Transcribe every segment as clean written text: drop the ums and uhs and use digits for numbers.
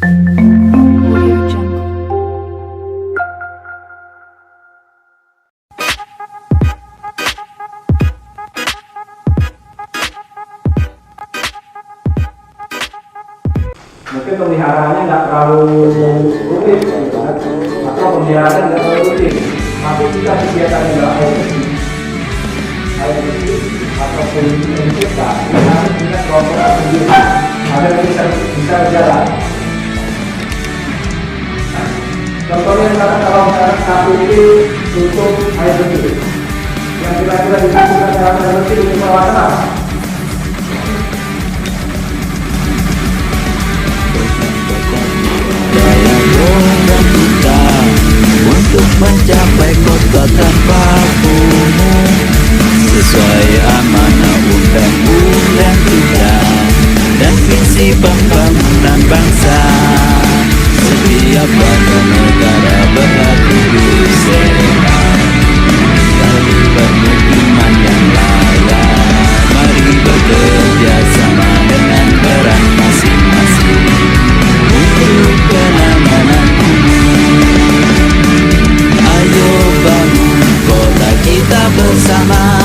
Audio Jungle. Mungkin pemeliharaannya nggak terlalu rutin gitu kan, atau pemeliharaannya nggak terlalu rutin, tapi jika kegiatan adalah air bersih ataupun mencipta, kita punya kelompok sendiri agar bisa berjalan. Contohnya sekarang kalau misalkan satu itu untuk air bersih, yang kira-kira dibutuhkan dalam air bersih untuk perawatan apa? Program kita untuk mencapai kota tanpa umum sesuai amanah undang-undang kita dan visi pembangunan bangsa. Setiap warga negara berhak hidup sehat, kali bermukiman yang layak. Mari bekerja sama dengan peran masing-masing untuk penanganan umum. Ayo bangun kota kita bersama,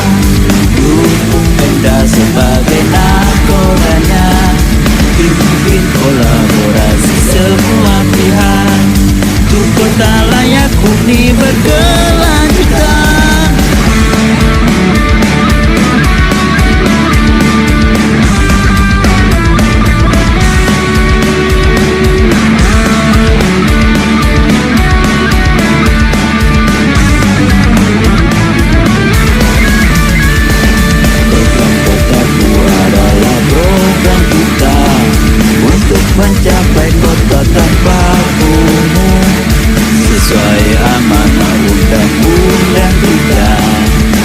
dukung Pemda sebagai nakodanya, pimpin kolaborasi semua pihak, untuk kota layak huni berkelanjutan. Mencapai kota tanpa umum sesuai amanah undang-undang kita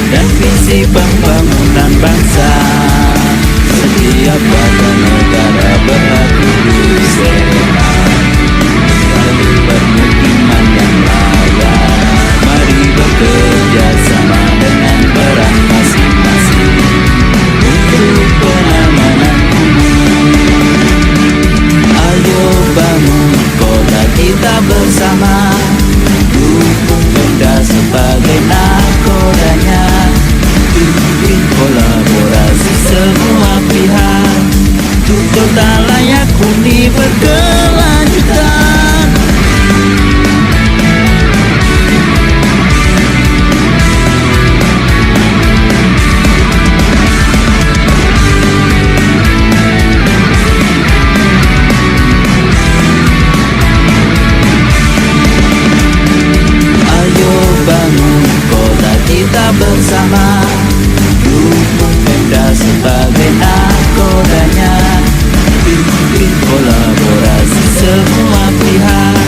dan visi pembangunan bangsa. Setiap warga negara berhak hidup sehat, kali bermukiman yang layak. Mari bekerja sama dengan peran masing-masing untuk penanganan umum. Ayo bangun kota kita bersama, dukung Pemda sebagai nakodanya, pimpin kolaborasi semua pihak, untuk kota layak huni berkelanjutan. Kita bersama, dukung Pemda sebagai nakodanya, pimpin kolaborasi semua pihak,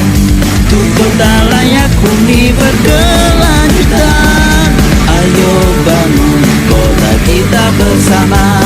untuk kota layak huni berkelanjutan. Ayo bangun kota kita bersama,